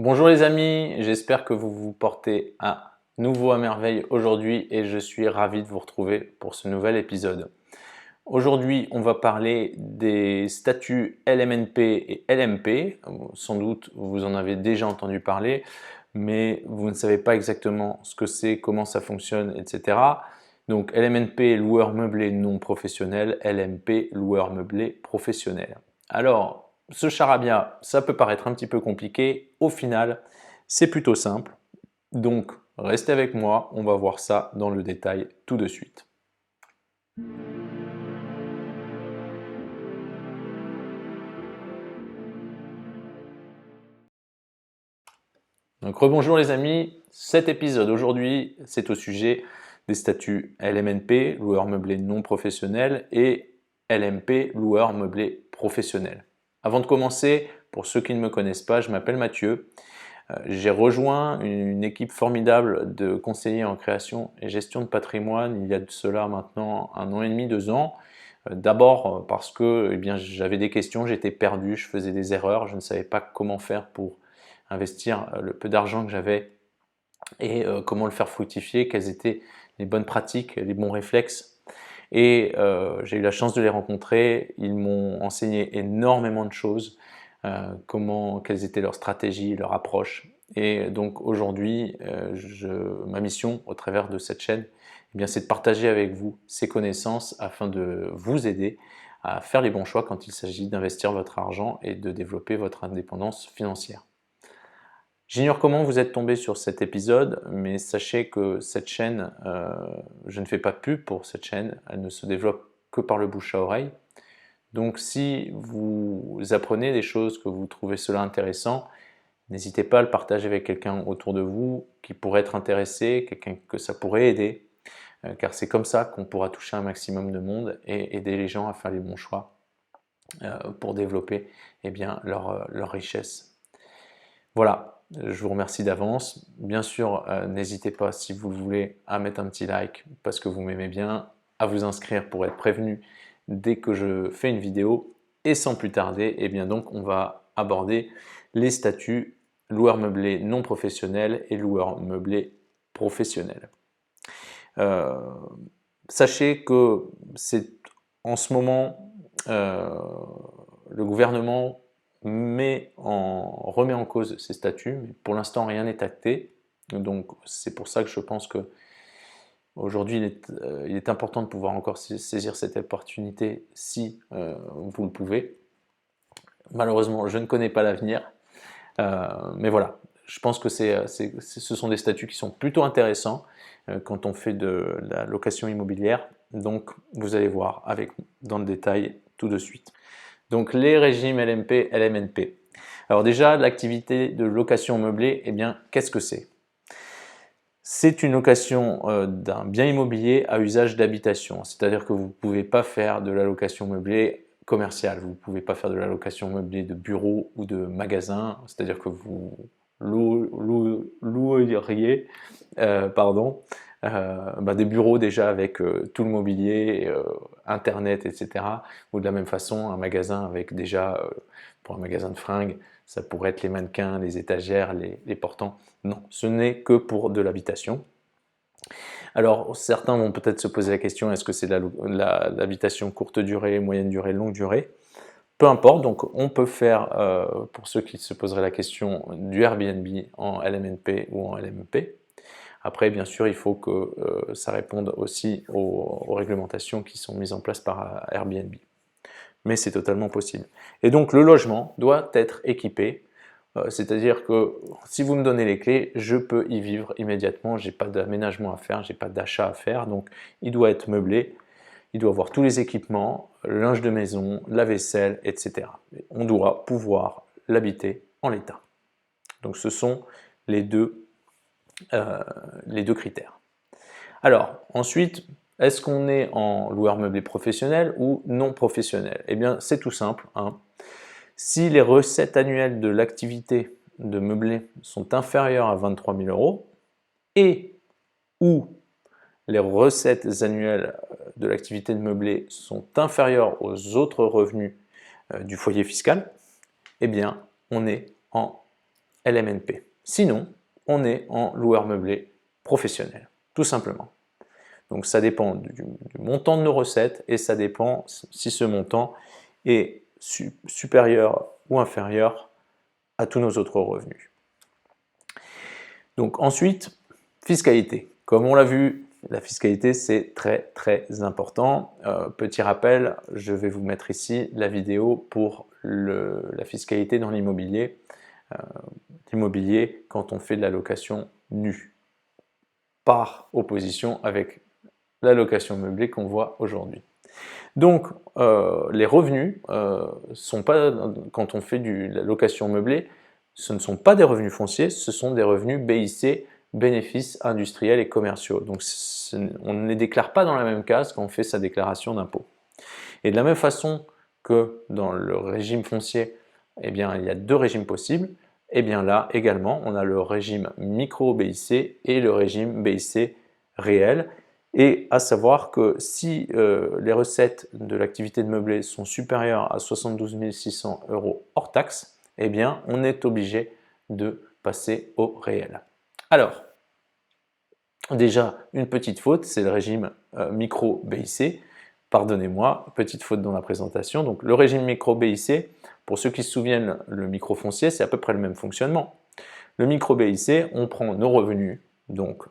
Bonjour les amis, j'espère que vous vous portez à nouveau à merveille aujourd'hui et je suis ravi de vous retrouver pour ce nouvel épisode. Aujourd'hui, on va parler des statuts LMNP et LMP. Sans doute, vous en avez déjà entendu parler, mais vous ne savez pas exactement ce que c'est, comment ça fonctionne, etc. Donc LMNP, loueur meublé non professionnel, LMP, loueur meublé professionnel. Alors, ce charabia, ça peut paraître un petit peu compliqué. Au final, c'est plutôt simple. Donc, restez avec moi, on va voir ça dans le détail tout de suite. Donc rebonjour les amis, cet épisode aujourd'hui c'est au sujet des statuts LMNP, loueur meublé non professionnel, et LMP, loueur meublé professionnel. Avant de commencer, pour ceux qui ne me connaissent pas, je m'appelle Mathieu. J'ai rejoint une équipe formidable de conseillers en création et gestion de patrimoine il y a de cela maintenant 1 an et demi, 2 ans. D'abord parce que j'avais des questions, j'étais perdu, je faisais des erreurs, je ne savais pas comment faire pour investir le peu d'argent que j'avais et comment le faire fructifier, quelles étaient les bonnes pratiques, les bons réflexes. Et j'ai eu la chance de les rencontrer, ils m'ont enseigné énormément de choses, quelles étaient leurs stratégies, leurs approches. Et donc aujourd'hui, ma mission au travers de cette chaîne, c'est de partager avec vous ces connaissances afin de vous aider à faire les bons choix quand il s'agit d'investir votre argent et de développer votre indépendance financière. J'ignore comment vous êtes tombé sur cet épisode, mais sachez que cette chaîne, je ne fais pas de pub pour cette chaîne, elle ne se développe que par le bouche à oreille. Donc si vous apprenez des choses, que vous trouvez cela intéressant, n'hésitez pas à le partager avec quelqu'un autour de vous qui pourrait être intéressé, quelqu'un que ça pourrait aider, car c'est comme ça qu'on pourra toucher un maximum de monde et aider les gens à faire les bons choix pour développer leur richesse. Voilà, je vous remercie d'avance. Bien sûr, n'hésitez pas, si vous le voulez, à mettre un petit like parce que vous m'aimez bien, à vous inscrire pour être prévenu dès que je fais une vidéo. Et sans plus tarder, donc on va aborder les statuts loueur meublé non professionnel et loueur meublé professionnel. Sachez que c'est en ce moment, le gouvernement remet en cause ces statuts, mais pour l'instant rien n'est acté. Donc c'est pour ça que je pense que aujourd'hui il est important de pouvoir encore saisir cette opportunité si vous le pouvez. Malheureusement, je ne connais pas l'avenir, mais voilà, je pense que ce sont des statuts qui sont plutôt intéressants quand on fait de la location immobilière. Donc vous allez voir dans le détail tout de suite. Donc les régimes LMP, LMNP. Alors déjà, l'activité de location meublée, qu'est-ce que c'est? C'est une location d'un bien immobilier à usage d'habitation, c'est-à-dire que vous ne pouvez pas faire de la location meublée commerciale, vous ne pouvez pas faire de la location meublée de bureau ou de magasin, c'est-à-dire que vous loueriez des bureaux déjà avec tout le mobilier, internet, etc. Ou de la même façon, un magasin avec déjà, pour un magasin de fringues, ça pourrait être les mannequins, les étagères, les portants. Non, ce n'est que pour de l'habitation. Alors certains vont peut-être se poser la question, est-ce que c'est l'habitation courte durée, moyenne durée, longue durée? Peu importe, donc on peut faire, pour ceux qui se poseraient la question, du Airbnb en LMNP ou en LMP. Après, bien sûr, il faut que ça réponde aussi aux réglementations qui sont mises en place par Airbnb. Mais c'est totalement possible. Et donc le logement doit être équipé, c'est-à-dire que si vous me donnez les clés, je peux y vivre immédiatement, je n'ai pas d'aménagement à faire, je n'ai pas d'achat à faire, donc il doit être meublé, il doit avoir tous les équipements, le linge de maison, la vaisselle, etc. On doit pouvoir l'habiter en l'état. Donc ce sont les deux critères. Alors ensuite, est-ce qu'on est en loueur meublé professionnel ou non professionnel? Eh bien c'est tout simple, hein. Si les recettes annuelles de l'activité de meublé sont inférieures à 23 000 € et ou les recettes annuelles de l'activité de meublé sont inférieures aux autres revenus du foyer fiscal, eh bien on est en LMNP. Sinon, on est en loueur meublé professionnel, tout simplement. Donc ça dépend du montant de nos recettes et ça dépend si ce montant est supérieur ou inférieur à tous nos autres revenus. Donc ensuite, fiscalité. Comme on l'a vu, la fiscalité c'est très important. Petit rappel, je vais vous mettre ici la vidéo pour la fiscalité dans l'immobilier. L'immobilier quand on fait de la location nue, par opposition avec la location meublée qu'on voit aujourd'hui. Donc les revenus sont pas, quand on fait de la location meublée, ce ne sont pas des revenus fonciers, ce sont des revenus BIC, bénéfices industriels et commerciaux. Donc on ne les déclare pas dans la même case quand on fait sa déclaration d'impôt. Et de la même façon que dans le régime foncier, eh bien, il y a deux régimes possibles, et bien là également on a le régime micro BIC et le régime BIC réel. Et à savoir que si les recettes de l'activité de meublé sont supérieures à 72 600 € hors taxe, eh bien on est obligé de passer au réel. Alors, déjà une petite faute, c'est le régime micro BIC. Pardonnez-moi, petite faute dans la présentation. Donc le régime micro BIC, pour ceux qui se souviennent, le micro foncier, c'est à peu près le même fonctionnement. Le micro BIC, on prend nos revenus, donc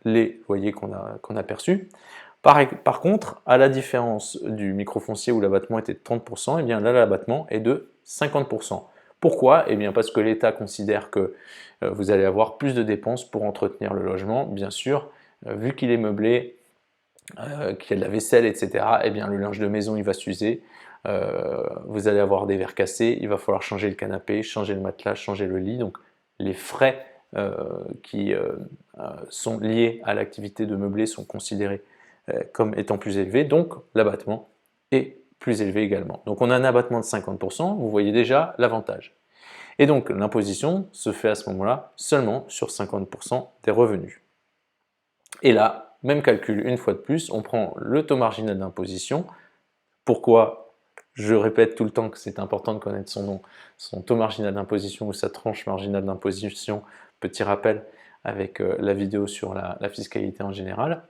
les loyers qu'on a perçus. Par contre, à la différence du micro foncier où l'abattement était de 30%, et bien là l'abattement est de 50%. Pourquoi? Eh bien parce que l'État considère que vous allez avoir plus de dépenses pour entretenir le logement, bien sûr, vu qu'il est meublé, qu'il y a de la vaisselle, etc., eh bien le linge de maison il va s'user, vous allez avoir des verres cassés, il va falloir changer le canapé, changer le matelas, changer le lit, donc les frais qui sont liés à l'activité de meubler sont considérés comme étant plus élevés, donc l'abattement est plus élevé également. Donc on a un abattement de 50%, vous voyez déjà l'avantage. Et donc l'imposition se fait à ce moment-là seulement sur 50% des revenus. Et là, même calcul une fois de plus, on prend le taux marginal d'imposition. Pourquoi? Je répète tout le temps que c'est important de connaître son taux marginal d'imposition ou sa tranche marginale d'imposition. Petit rappel avec la vidéo sur la fiscalité en général.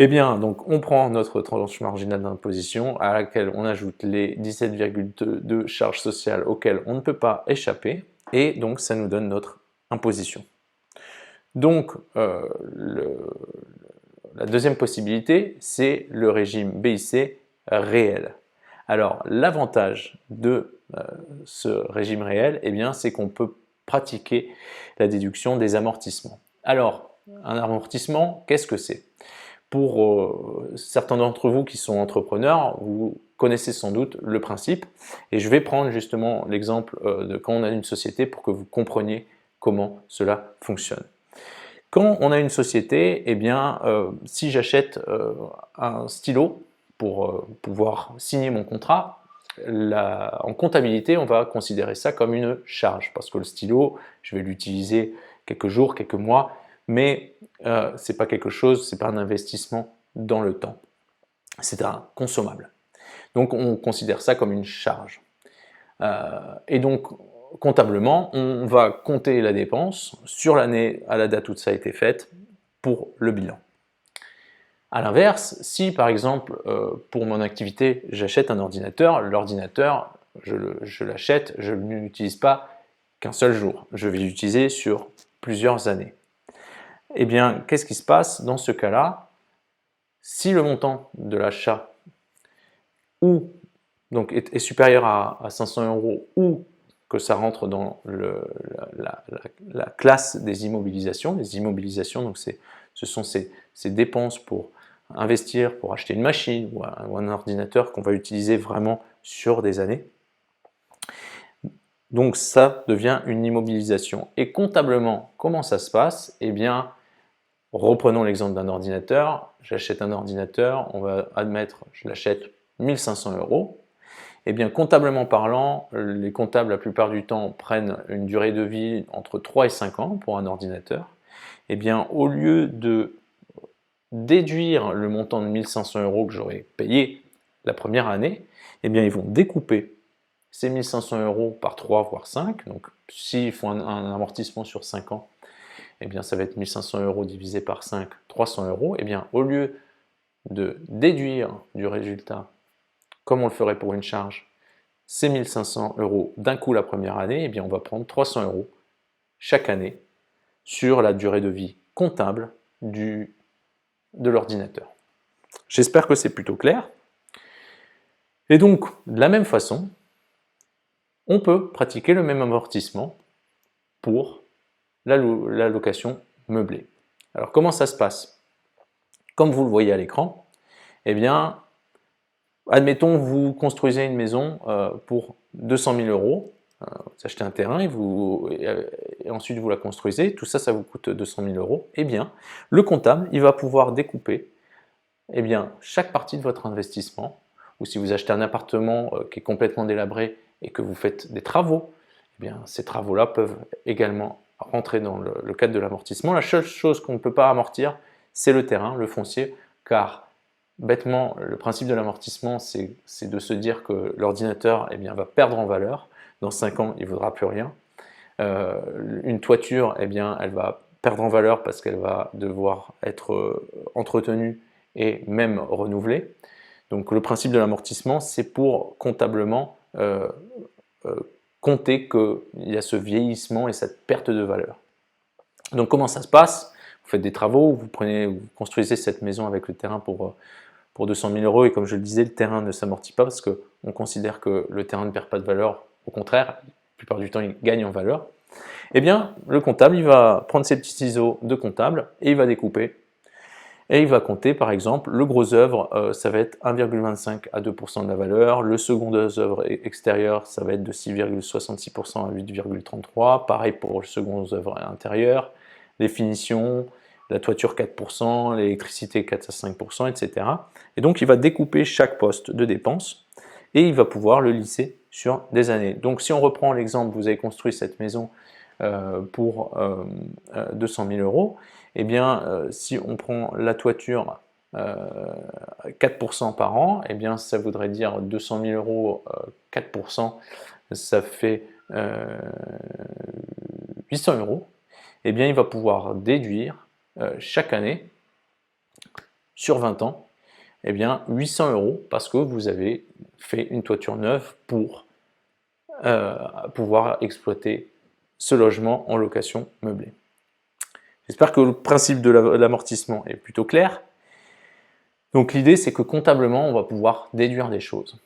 Eh bien, donc on prend notre tranche marginale d'imposition à laquelle on ajoute les 17,2 charges sociales auxquelles on ne peut pas échapper et donc ça nous donne notre imposition. Donc la deuxième possibilité, c'est le régime BIC réel. Alors l'avantage de ce régime réel, eh bien, c'est qu'on peut pratiquer la déduction des amortissements. Alors, un amortissement, qu'est-ce que c'est? Pour certains d'entre vous qui sont entrepreneurs, vous connaissez sans doute le principe et je vais prendre justement l'exemple de quand on a une société pour que vous compreniez comment cela fonctionne. Quand on a une société, eh bien, si j'achète un stylo pour pouvoir signer mon contrat, en comptabilité, on va considérer ça comme une charge parce que le stylo, je vais l'utiliser quelques jours, quelques mois, mais c'est pas quelque chose, c'est pas un investissement dans le temps. C'est un consommable. Donc on considère ça comme une charge. Et donc comptablement, on va compter la dépense sur l'année à la date où ça a été fait pour le bilan. A l'inverse, si par exemple pour mon activité j'achète un ordinateur, l'ordinateur je l'achète, je ne l'utilise pas qu'un seul jour, je vais l'utiliser sur plusieurs années. Eh bien, qu'est-ce qui se passe dans ce cas-là? Si le montant de l'achat donc est supérieur à 500 € ou que ça rentre dans la classe des immobilisations. Les immobilisations, donc ce sont ces dépenses pour investir, pour acheter une machine ou un ordinateur qu'on va utiliser vraiment sur des années. Donc ça devient une immobilisation. Et comptablement, comment ça se passe? Eh bien, reprenons l'exemple d'un ordinateur. J'achète un ordinateur, on va admettre, je l'achète 1500 €. Eh bien, comptablement parlant, les comptables, la plupart du temps, prennent une durée de vie entre 3 et 5 ans pour un ordinateur. Eh bien, au lieu de déduire le montant de 1500 € que j'aurais payé la première année, eh bien, ils vont découper c'est 1500 € par 3 voire 5. Donc s'ils font un amortissement sur 5 ans, eh bien ça va être 1500 € divisé par 5, 300 €. Eh bien au lieu de déduire du résultat, comme on le ferait pour une charge, ces 1500 € d'un coup la première année, eh bien on va prendre 300 € chaque année sur la durée de vie comptable de l'ordinateur. J'espère que c'est plutôt clair. Et donc, de la même façon, on peut pratiquer le même amortissement pour la location meublée. Alors, comment ça se passe? Comme vous le voyez à l'écran, eh bien, admettons, vous construisez une maison pour 200 000 €. Vous achetez un terrain et ensuite vous la construisez. Tout ça, ça vous coûte 200 000 €. Eh bien, le comptable, il va pouvoir découper chaque partie de votre investissement. Ou si vous achetez un appartement qui est complètement délabré et que vous faites des travaux, eh bien, ces travaux-là peuvent également rentrer dans le cadre de l'amortissement. La seule chose qu'on ne peut pas amortir, c'est le terrain, le foncier, car bêtement, le principe de l'amortissement, c'est de se dire que l'ordinateur va perdre en valeur. Dans 5 ans, il ne vaudra plus rien. Une toiture, elle va perdre en valeur parce qu'elle va devoir être entretenue et même renouvelée. Donc le principe de l'amortissement, c'est pour comptablement compter qu'il y a ce vieillissement et cette perte de valeur. Donc comment ça se passe? Vous faites des travaux, vous construisez cette maison avec le terrain pour 200 000 € et comme je le disais, le terrain ne s'amortit pas parce qu'on considère que le terrain ne perd pas de valeur. Au contraire, la plupart du temps, il gagne en valeur. Eh bien, le comptable, il va prendre ses petits ciseaux de comptable et il va découper. Et il va compter, par exemple, le gros œuvre, ça va être 1,25 à 2% de la valeur. Le second œuvre extérieur, ça va être de 6,66% à 8,33%. Pareil pour le second œuvre intérieur. Les finitions, la toiture 4%, l'électricité 4 à 5%, etc. Et donc, il va découper chaque poste de dépense et il va pouvoir le lisser sur des années. Donc, si on reprend l'exemple, vous avez construit cette maison pour 200 000 €, eh bien, si on prend la toiture 4% par an, eh bien, ça voudrait dire 200 000 €, 4%, ça fait 800 €. Eh bien, il va pouvoir déduire chaque année, sur 20 ans, eh bien, 800 € parce que vous avez fait une toiture neuve pour pouvoir exploiter ce logement en location meublée. J'espère que le principe de l'amortissement est plutôt clair. Donc l'idée, c'est que comptablement, on va pouvoir déduire des choses.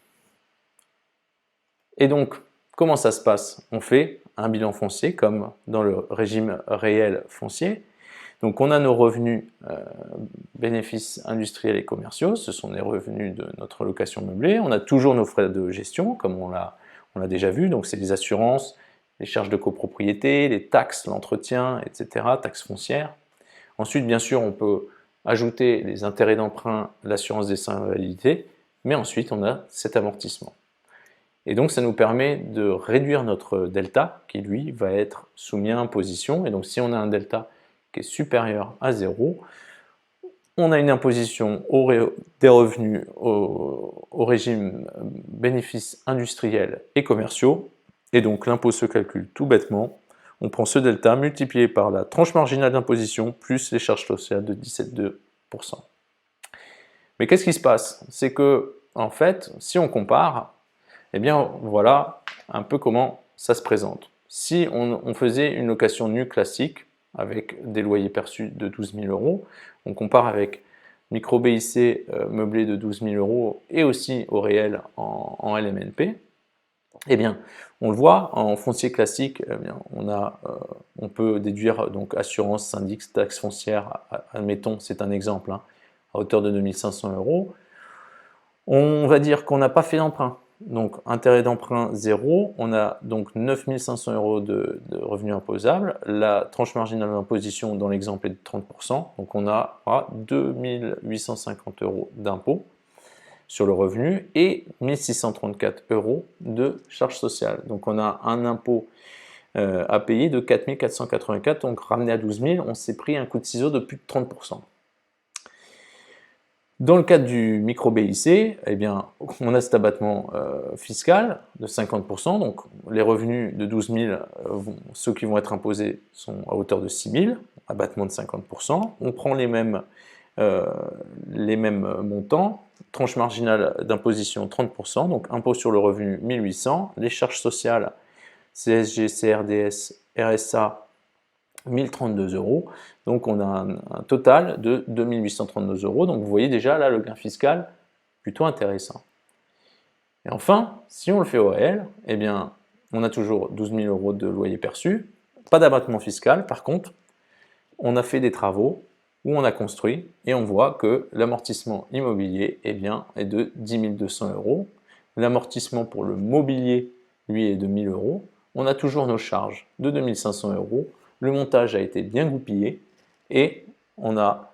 Et donc, comment ça se passe? On fait un bilan foncier comme dans le régime réel foncier. Donc on a nos revenus bénéfices industriels et commerciaux, ce sont les revenus de notre location meublée. On a toujours nos frais de gestion, comme on l'a déjà vu, donc c'est les assurances, les charges de copropriété, les taxes, l'entretien, etc., taxes foncières. Ensuite, bien sûr, on peut ajouter les intérêts d'emprunt, l'assurance des invalidités, mais ensuite on a cet amortissement. Et donc ça nous permet de réduire notre delta qui lui va être soumis à imposition. Et donc si on a un delta qui est supérieur à 0, on a une imposition des revenus au régime bénéfices industriels et commerciaux. Et donc l'impôt se calcule tout bêtement. On prend ce delta multiplié par la tranche marginale d'imposition plus les charges sociales de 17,2%. Mais qu'est-ce qui se passe? C'est que, en fait, si on compare, eh bien voilà un peu comment ça se présente. Si on faisait une location nue classique avec des loyers perçus de 12 000 €, on compare avec micro BIC meublé de 12 000 € et aussi au réel en LMNP, eh bien, on le voit, en foncier classique, eh bien, on peut déduire donc assurance, syndic, taxe foncière, admettons, c'est un exemple, hein, à hauteur de 2 500 €. On va dire qu'on n'a pas fait d'emprunt, donc intérêt d'emprunt 0, on a donc 9 500 € de revenus imposables, la tranche marginale d'imposition dans l'exemple est de 30%, donc on a 2 850 € d'impôt sur le revenu et 1 634 € de charges sociales. Donc on a un impôt à payer de 4 484, donc ramené à 12 000, on s'est pris un coup de ciseau de plus de 30%. Dans le cadre du micro-BIC, eh bien, on a cet abattement fiscal de 50%, donc les revenus de 12 000, ceux qui vont être imposés sont à hauteur de 6 000, abattement de 50%. On prend les mêmes montants, tranche marginale d'imposition 30%, donc impôt sur le revenu 1800, les charges sociales CSG, CRDS, RSA 1032 euros, donc on a un total de 2832 euros, donc vous voyez déjà là le gain fiscal plutôt intéressant. Et enfin, si on le fait au réel, eh bien on a toujours 12 000 euros de loyer perçu, pas d'abattement fiscal, par contre on a fait des travaux où on a construit et on voit que l'amortissement immobilier eh bien, est de 10 200 euros, l'amortissement pour le mobilier lui est de 1 000 euros, on a toujours nos charges de 2 500 euros, le montage a été bien goupillé et on a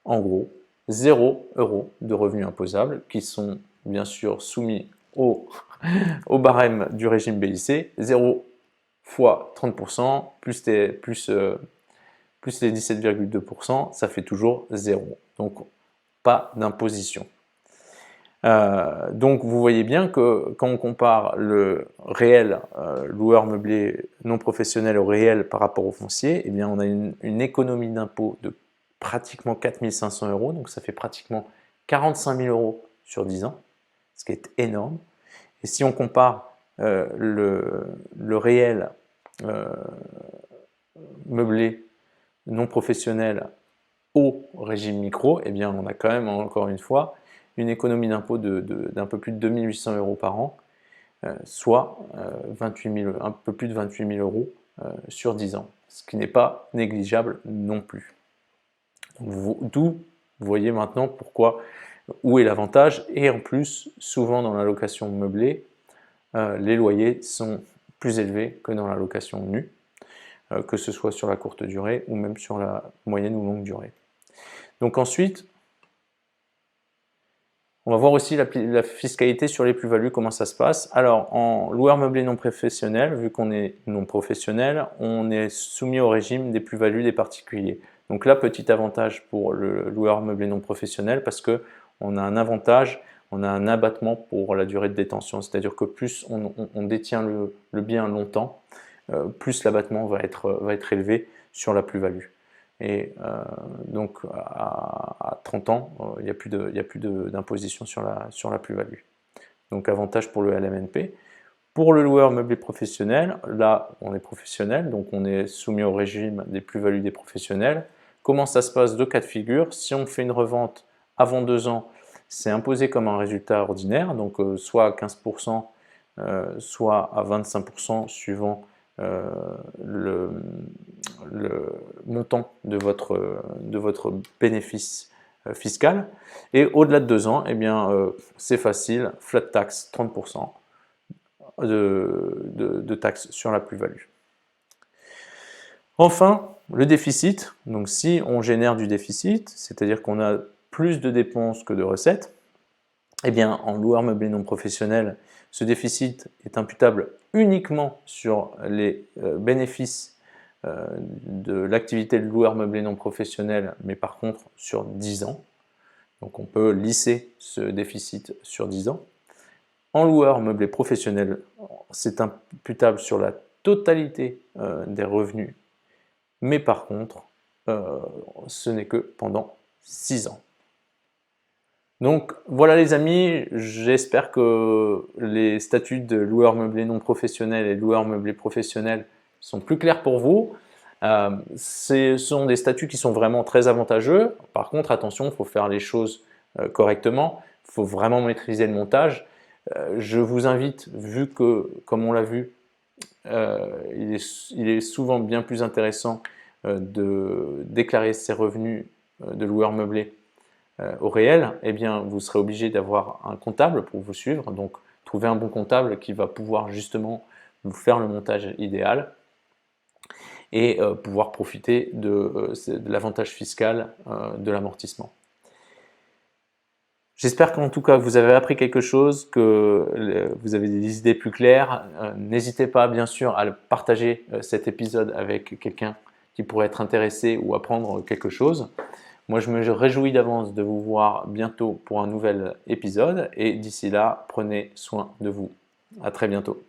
en gros 0 euros de revenus imposables qui sont bien sûr soumis au barème du régime BIC, 0 fois 30% plus les 17,2%, ça fait toujours 0. Donc pas d'imposition. Donc vous voyez bien que quand on compare le réel loueur meublé non professionnel au réel par rapport au foncier, eh bien on a une économie d'impôt de pratiquement 4 500 euros, donc ça fait pratiquement 45 000 euros sur 10 ans, ce qui est énorme. Et si on compare le réel meublé non professionnel au régime micro, eh bien on a quand même encore une fois une économie d'impôt d'un peu plus de 2 800 euros par an, soit un peu plus de 28 000 euros sur 10 ans, ce qui n'est pas négligeable non plus. D'où vous voyez maintenant où est l'avantage, et en plus, souvent dans la location meublée, les loyers sont plus élevés que dans la location nue, que ce soit sur la courte durée ou même sur la moyenne ou longue durée. Donc ensuite, on va voir aussi la fiscalité sur les plus-values, comment ça se passe. Alors, en loueur meublé non professionnel, vu qu'on est non professionnel, on est soumis au régime des plus-values des particuliers. Donc là, petit avantage pour le loueur meublé non professionnel, parce qu'on a un avantage, on a un abattement pour la durée de détention. C'est-à-dire que plus on détient le bien longtemps, plus l'abattement va être élevé sur la plus-value. Et donc à 30 ans, il n'y a plus d'imposition sur la plus-value. Donc avantage pour le LMNP. Pour le loueur meublé professionnel, là on est professionnel, donc on est soumis au régime des plus-values des professionnels. Comment ça se passe? Deux cas de figure. Si on fait une revente avant 2 ans, c'est imposé comme un résultat ordinaire, donc soit à 15%, soit à 25% suivant le montant de votre bénéfice fiscal. Et au-delà de 2 ans, eh bien, c'est facile, flat tax 30% de taxes sur la plus-value. Enfin, le déficit. Donc si on génère du déficit, c'est-à-dire qu'on a plus de dépenses que de recettes, eh bien, en loueur meublé non professionnel, ce déficit est imputable uniquement sur les bénéfices de l'activité de loueur meublé non professionnel, mais par contre sur 10 ans. Donc on peut lisser ce déficit sur 10 ans. En loueur meublé professionnel, c'est imputable sur la totalité des revenus, mais par contre, ce n'est que pendant 6 ans. Donc voilà les amis, j'espère que les statuts de loueur meublé non professionnel et de loueur meublé professionnel sont plus clairs pour vous. Ce sont des statuts qui sont vraiment très avantageux. Par contre, attention, il faut faire les choses correctement, il faut vraiment maîtriser le montage. Je vous invite, vu que, comme on l'a vu, il est souvent bien plus intéressant de déclarer ses revenus de loueur meublé au réel, eh bien, vous serez obligé d'avoir un comptable pour vous suivre. Donc, trouvez un bon comptable qui va pouvoir justement vous faire le montage idéal et pouvoir profiter de l'avantage fiscal de l'amortissement. J'espère qu'en tout cas vous avez appris quelque chose, que vous avez des idées plus claires. N'hésitez pas bien sûr à partager cet épisode avec quelqu'un qui pourrait être intéressé ou apprendre quelque chose. Moi, je me réjouis d'avance de vous voir bientôt pour un nouvel épisode et d'ici là, prenez soin de vous. À très bientôt.